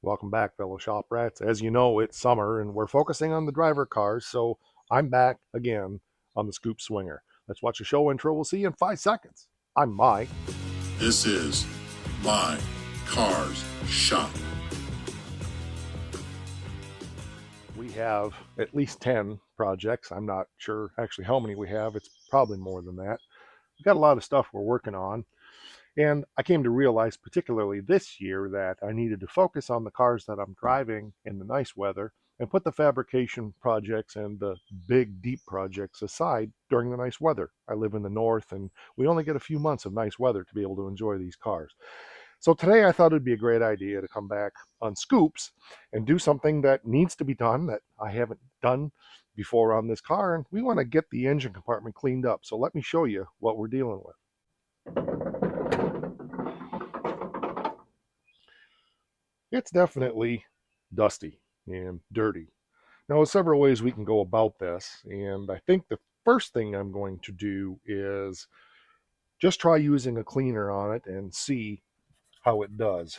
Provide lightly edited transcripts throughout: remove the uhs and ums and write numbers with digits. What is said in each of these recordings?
Welcome back, fellow shop rats. As you know, it's summer and we're focusing on the driver cars, so I'm back again on the Scoop Swinger. Let's watch the show intro. We'll see you in 5 seconds. I'm Mike. This is My Cars Shop. We have at least 10 projects. I'm not sure actually how many we have. It's probably more than that. We've got a lot of stuff we're working on. And I came to realize, particularly this year, that I needed to focus on the cars that I'm driving in the nice weather and put the fabrication projects and the big, deep projects aside during the nice weather. I live in the north and we only get a few months of nice weather to be able to enjoy these cars. So today I thought it'd be a great idea to come back on Scoops and do something that needs to be done that I haven't done before on this car. And we want to get the engine compartment cleaned up. So let me show you what we're dealing with. It's definitely dusty and dirty. Now, there's several ways we can go about this, and I think the first thing I'm going to do is just try using a cleaner on it and see how it does.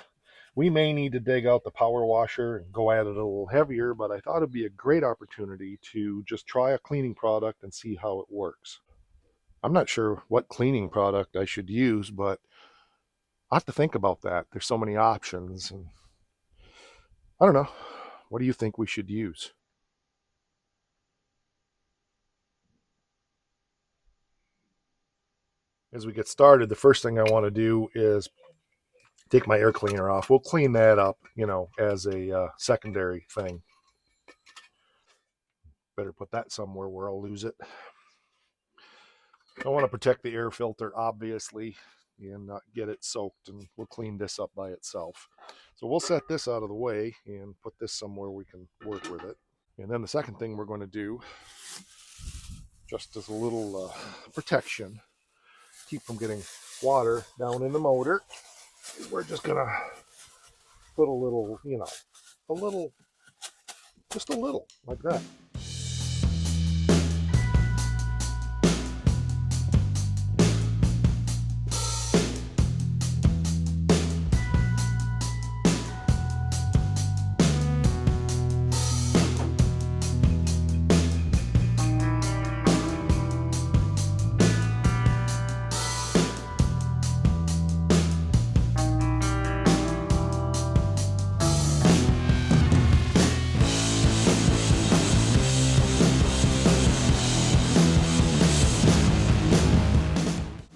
We may need to dig out the power washer and go at it a little heavier, but I thought it'd be a great opportunity to just try a cleaning product and see how it works. I'm not sure what cleaning product I should use, but I have to think about that. There's so many options, and I don't know. What do you think we should use? As we get started, the first thing I want to do is take my air cleaner off. We'll clean that up, as a secondary thing. Better put that somewhere where I'll lose it. I want to protect the air filter, obviously, and not get it soaked, and we'll clean this up by itself. So we'll set this out of the way and put this somewhere we can work with it. And then the second thing we're going to do, just as a little protection, keep from getting water down in the motor, we're just going to put a little, just a little, like that.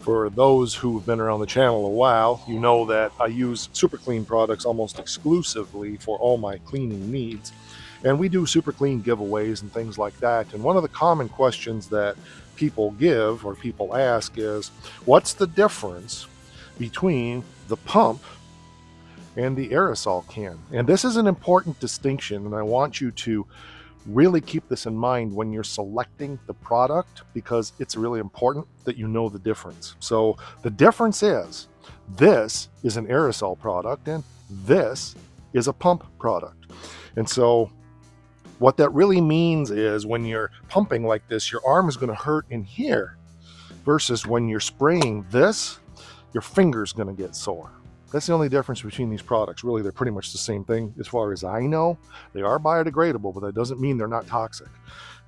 For those who've been around the channel a while, you know that I use Super Clean products almost exclusively for all my cleaning needs. And we do Super Clean giveaways and things like that. And one of the common questions that people give or people ask is, what's the difference between the pump and the aerosol can? And this is an important distinction, and I want you to really keep this in mind when you're selecting the product, because it's really important that you know the difference. So the difference is, this is an aerosol product and this is a pump product. And so what that really means is, when you're pumping like this, your arm is going to hurt in here, versus when you're spraying this, your finger's going to get sore. That's the only difference between these products. Really, they're pretty much the same thing as far as I know. They are biodegradable, but that doesn't mean they're not toxic.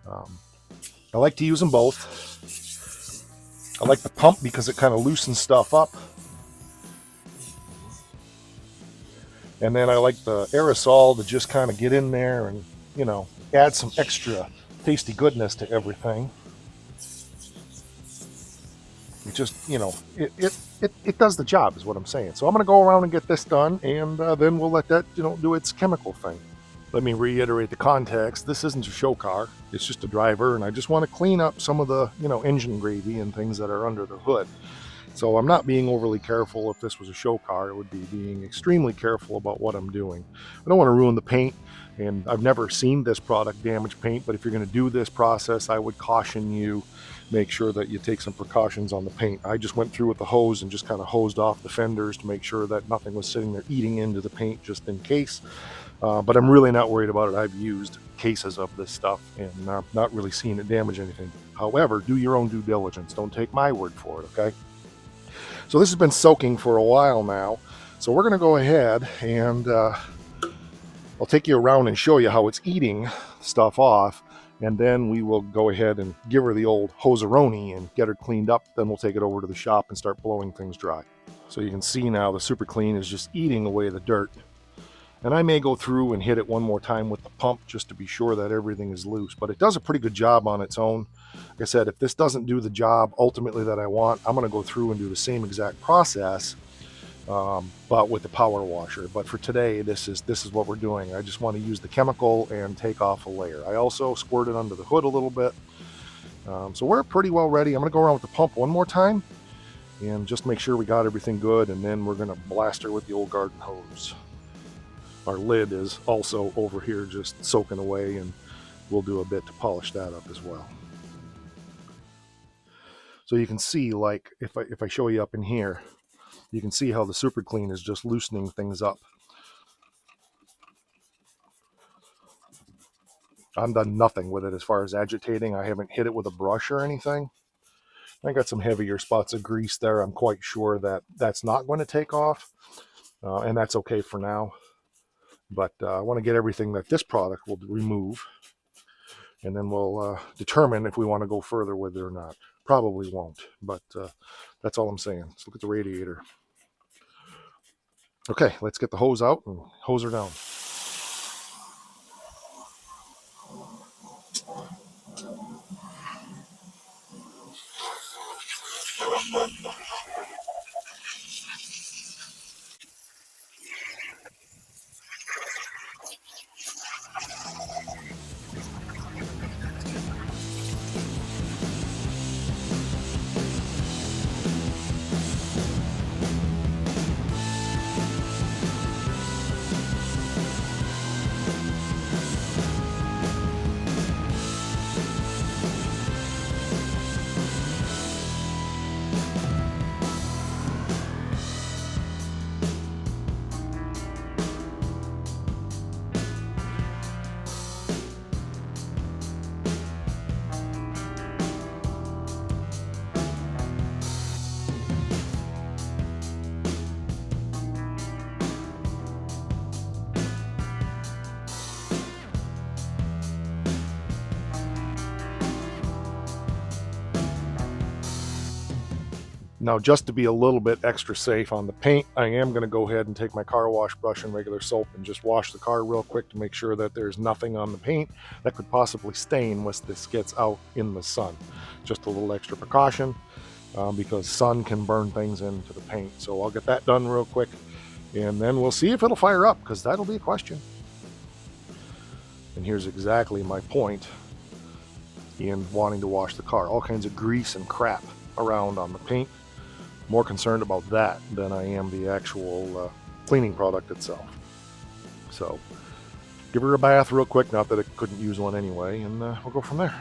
I like to use them both. I like the pump because it kind of loosens stuff up. And then I like the aerosol to just kind of get in there and, add some extra tasty goodness to everything. It just, it does the job, is what I'm saying. So I'm going to go around and get this done, and then we'll let that, do its chemical thing. Let me reiterate the context. This isn't a show car. It's just a driver, and I just want to clean up some of the, engine gravy and things that are under the hood. So I'm not being overly careful. If this was a show car, it would be being extremely careful about what I'm doing. I don't want to ruin the paint, and I've never seen this product damage paint, but if you're going to do this process, I would caution you, make sure that you take some precautions on the paint. I just went through with the hose and just kind of hosed off the fenders to make sure that nothing was sitting there eating into the paint, just in case. But I'm really not worried about it. I've used cases of this stuff and not really seen it damage anything. However, do your own due diligence. Don't take my word for it, okay? So this has been soaking for a while now. So we're going to go ahead and I'll take you around and show you how it's eating stuff off, and then we will go ahead and give her the old hoseroni and get her cleaned up. Then we'll take it over to the shop and start blowing things dry. So you can see now the Super Clean is just eating away the dirt. And I may go through and hit it one more time with the pump just to be sure that everything is loose. But it does a pretty good job on its own. Like I said, if this doesn't do the job ultimately that I want, I'm going to go through and do the same exact process, but with the power washer. But for today, this is what we're doing. I just want to use the chemical and take off a layer. I also squirted under the hood a little bit. So we're pretty well ready. I'm going to go around with the pump one more time and just make sure we got everything good, and then we're going to blast her with the old garden hose. Our lid is also over here just soaking away, and we'll do a bit to polish that up as well. So you can see, like, if I show you up in here, you can see how the Super Clean is just loosening things up. I've done nothing with it as far as agitating. I haven't hit it with a brush or anything. I got some heavier spots of grease there. I'm quite sure that that's not going to take off, and that's okay for now. But I want to get everything that this product will remove, and then we'll determine if we want to go further with it or not. Probably won't, but that's all I'm saying. Let's look at the radiator. Okay, let's get the hose out and hose her down. Now, just to be a little bit extra safe on the paint, I am going to go ahead and take my car wash brush and regular soap and just wash the car real quick to make sure that there's nothing on the paint that could possibly stain once this gets out in the sun. Just a little extra precaution, because sun can burn things into the paint. So I'll get that done real quick, and then we'll see if it'll fire up, because that'll be a question. And here's exactly my point in wanting to wash the car. All kinds of grease and crap around on the paint. More concerned about that than I am the actual cleaning product itself. So give her a bath real quick, not that it couldn't use one anyway, and we'll go from there.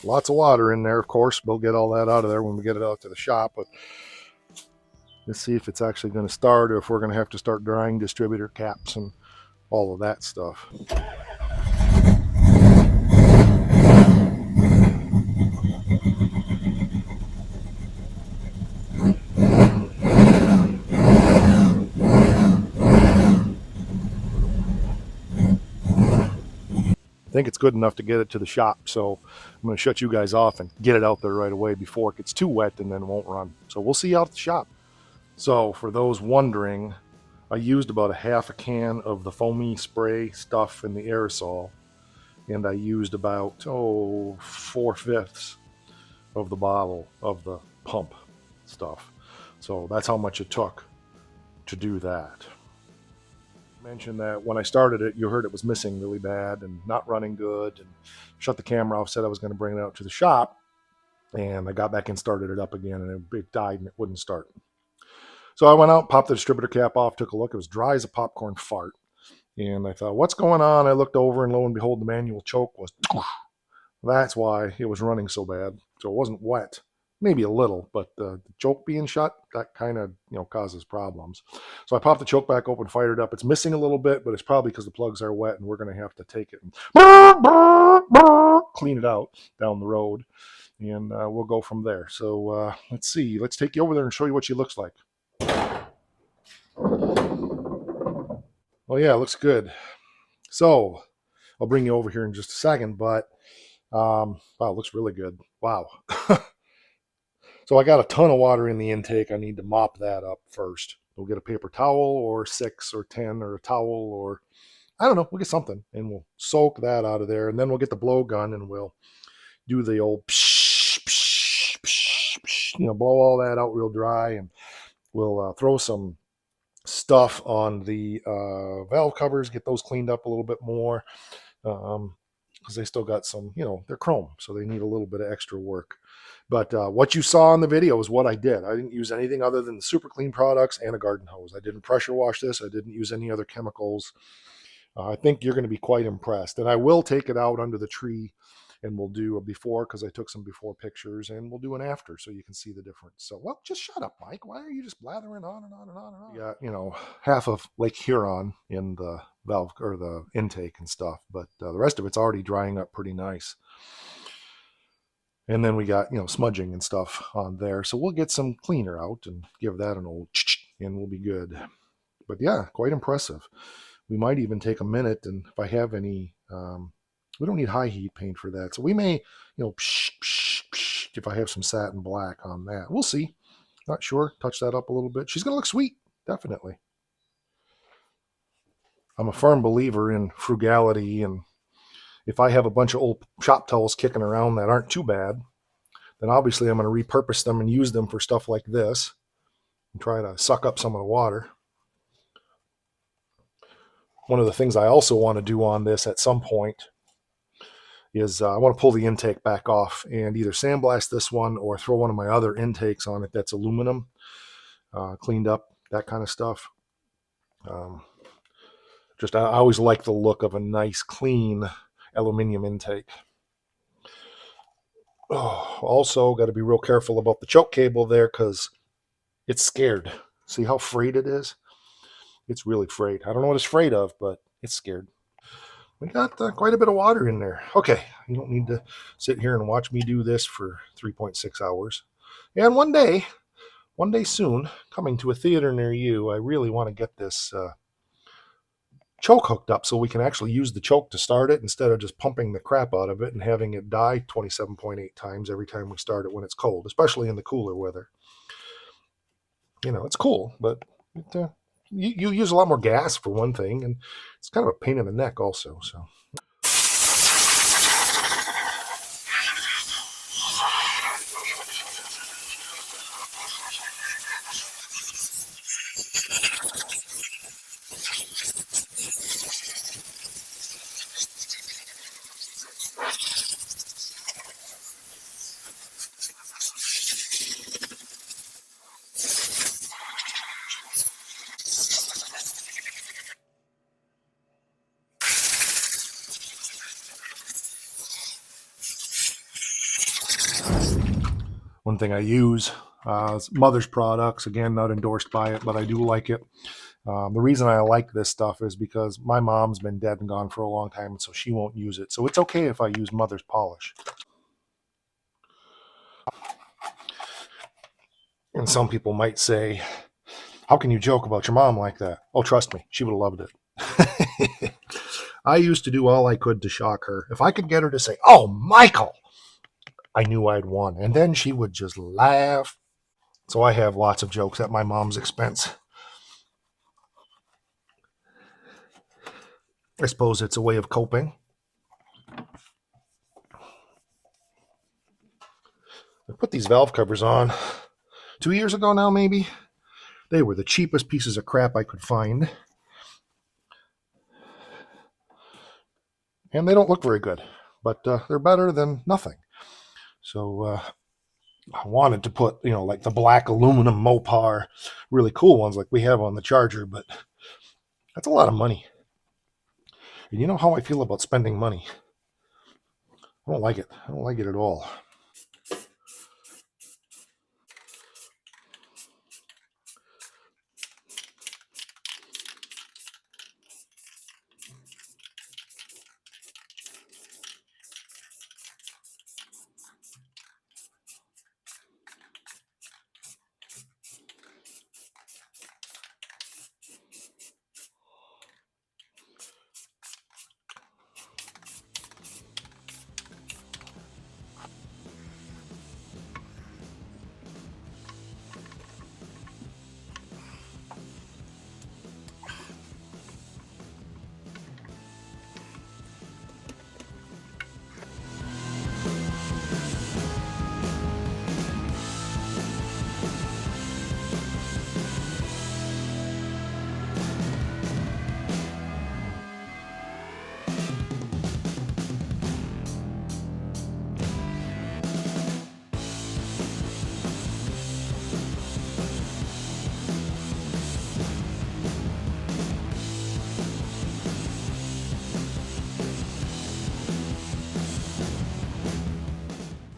Lots of water in there, of course. We'll get all that out of there when we get it out to the shop. But let's see if it's actually going to start, or if we're going to have to start drying distributor caps and all of that stuff. I think it's good enough to get it to the shop, so I'm going to shut you guys off and get it out there right away before it gets too wet and then won't run. So we'll see you out at the shop. So for those wondering, I used about a half a can of the foamy spray stuff in the aerosol, and I used about 4/5 of the bottle of the pump stuff. So that's how much it took to do that. Mentioned that when I started it, you heard it was missing really bad and not running good, and shut the camera off, said I was going to bring it out to the shop, and I got back and started it up again, and it died and it wouldn't start. So I went out, popped the distributor cap off, took a look. It was dry as a popcorn fart. And I thought, what's going on? I looked over, and lo and behold, the manual choke was. That's why it was running so bad. So it wasn't wet, maybe a little, but the choke being shut, that kind of causes problems. So I popped the choke back open, fired it up. It's missing a little bit, but it's probably because the plugs are wet, and we're going to have to take it and clean it out down the road, and we'll go from there. So let's see. Let's take you over there and show you what she looks like. Oh yeah, it looks good. So I'll bring you over here in just a second, but wow, it looks really good. Wow. So I got a ton of water in the intake. I need to mop that up first. We'll get a paper towel or 6 or 10 or a towel, or I don't know, we'll get something, and we'll soak that out of there. And then we'll get the blowgun and we'll do the old psh, psh, psh, psh, blow all that out real dry. And we'll throw some stuff on the valve covers, get those cleaned up a little bit more. Because they still got some, they're chrome, so they need a little bit of extra work. But what you saw in the video is what I did. I didn't use anything other than the super clean products and a garden hose. I didn't pressure wash this. I didn't use any other chemicals. I think you're going to be quite impressed. And I will take it out under the tree, and we'll do a before, because I took some before pictures, and we'll do an after so you can see the difference. So, well, just shut up, Mike. Why are you just blathering on and on and on and on? We got, half of Lake Huron in the valve or the intake and stuff, but the rest of it's already drying up pretty nice. And then we got, smudging and stuff on there. So we'll get some cleaner out and give that an old and we'll be good. But yeah, quite impressive. We might even take a minute, and if I have any, we don't need high heat paint for that. So we may, if I have some satin black on that. We'll see. Not sure. Touch that up a little bit. She's going to look sweet. Definitely. I'm a firm believer in frugality, and if I have a bunch of old shop towels kicking around that aren't too bad, then obviously I'm going to repurpose them and use them for stuff like this and try to suck up some of the water. One of the things I also want to do on this at some point is I want to pull the intake back off and either sandblast this one or throw one of my other intakes on it that's aluminum, cleaned up, that kind of stuff. I always like the look of a nice, clean aluminum intake. Oh, also, got to be real careful about the choke cable there because it's scared. See how frayed it is? It's really frayed. I don't know what it's afraid of, but it's scared. We got quite a bit of water in there. Okay, you don't need to sit here and watch me do this for 3.6 hours. And one day soon, coming to a theater near you, I really want to get this choke hooked up so we can actually use the choke to start it instead of just pumping the crap out of it and having it die 27.8 times every time we start it when it's cold, especially in the cooler weather. It's cool, but you use a lot more gas for one thing, and it's kind of a pain in the neck also. So. One thing I use is Mother's products. Again, not endorsed by it, but I do like it. The reason I like this stuff is because my mom's been dead and gone for a long time, and so she won't use it. So it's okay if I use Mother's polish. And some people might say, how can you joke about your mom like that? Oh, trust me, she would have loved it. I used to do all I could to shock her. If I could get her to say, oh, Michael, I knew I'd won. And then she would just laugh. So I have lots of jokes at my mom's expense. I suppose it's a way of coping. I put these valve covers on 2 years ago now, maybe. They were the cheapest pieces of crap I could find. and they don't look very good, but they're better than nothing. So I wanted to put, like the black aluminum Mopar, really cool ones like we have on the Charger, but that's a lot of money. And you know how I feel about spending money. I don't like it. I don't like it at all.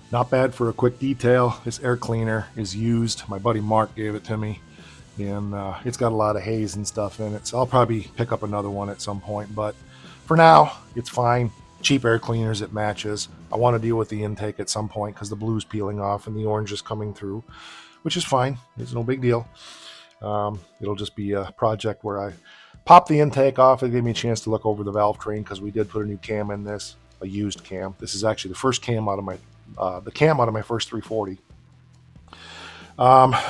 Not bad for a quick detail. This air cleaner is used. My buddy Mark gave it to me, and it's got a lot of haze and stuff in it. So I'll probably pick up another one at some point. But for now, it's fine. Cheap air cleaners, it matches. I want to deal with the intake at some point because the blue's peeling off and the orange is coming through, which is fine. It's no big deal. It'll just be a project where I pop the intake off. It gave me a chance to look over the valve train because we did put a new cam in this, a used cam. This is actually the first cam out of my the cam out of my first 340.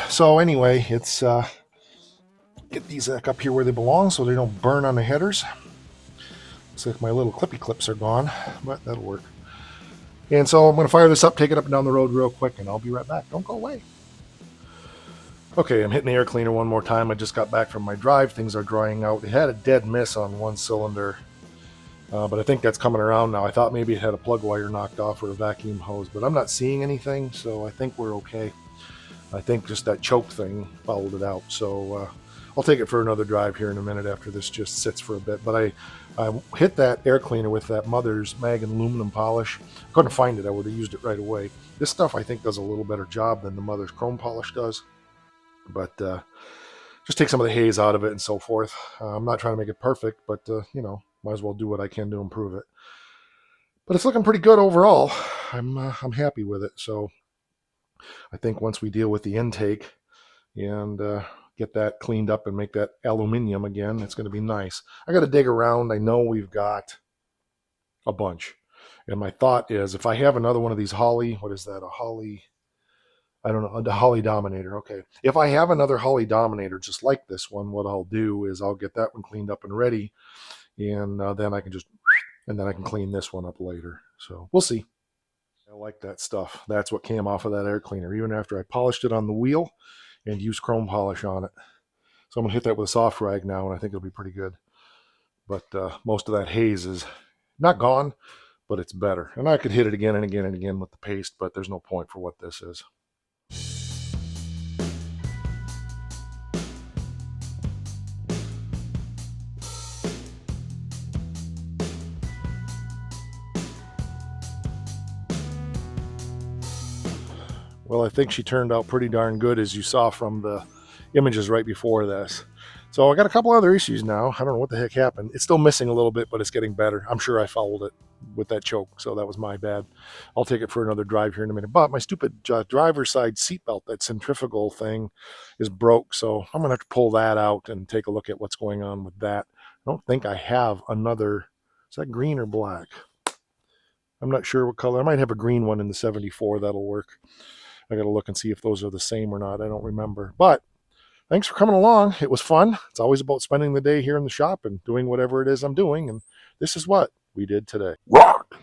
So anyway, it's get these back up here where they belong so they don't burn on the headers. Looks like my little clippy clips are gone, but that'll work. And so I'm going to fire this up, take it up and down the road real quick, and I'll be right back. Don't go away. Okay, I'm hitting the air cleaner one more time. I just got back from my drive. Things are drying out. It had a dead miss on one cylinder. But I think that's coming around now. I thought maybe it had a plug wire knocked off or a vacuum hose, but I'm not seeing anything, so I think we're okay. I think just that choke thing fouled it out. So I'll take it for another drive here in a minute after this just sits for a bit. But I hit that air cleaner with that Mother's mag and aluminum polish. Couldn't find it. I would have used it right away. This stuff I think does a little better job than the Mother's chrome polish does. But just take some of the haze out of it and so forth. I'm not trying to make it perfect, but might as well do what I can to improve it. But it's looking pretty good overall. I'm happy with it. So I think once we deal with the intake and get that cleaned up and make that aluminum again, it's going to be nice. I got to dig around. I know we've got a bunch. And my thought is if I have another one of these Holley, what is that, a Holley? I don't know, the Holley Dominator. Okay. If I have another Holley Dominator just like this one, what I'll do is I'll get that one cleaned up and ready. And then I can clean this one up later. So we'll see. I like that stuff. That's what came off of that air cleaner, even after I polished it on the wheel and used chrome polish on it. So I'm going to hit that with a soft rag now, and I think it'll be pretty good. But most of that haze is not gone, but it's better. And I could hit it again and again and again with the paste, but there's no point for what this is. Well, I think she turned out pretty darn good, as you saw from the images right before this. So I got a couple other issues now. I don't know what the heck happened. It's still missing a little bit, but it's getting better. I'm sure I fouled it with that choke, so that was my bad. I'll take it for another drive here in a minute. But my stupid driver's side seatbelt, that centrifugal thing, is broke, so I'm going to have to pull that out and take a look at what's going on with that. I don't think I have another. Is that green or black? I'm not sure what color. I might have a green one in the 74 that'll work. I got to look and see if those are the same or not. I don't remember. But thanks for coming along. It was fun. It's always about spending the day here in the shop and doing whatever it is I'm doing. And this is what we did today. Rock!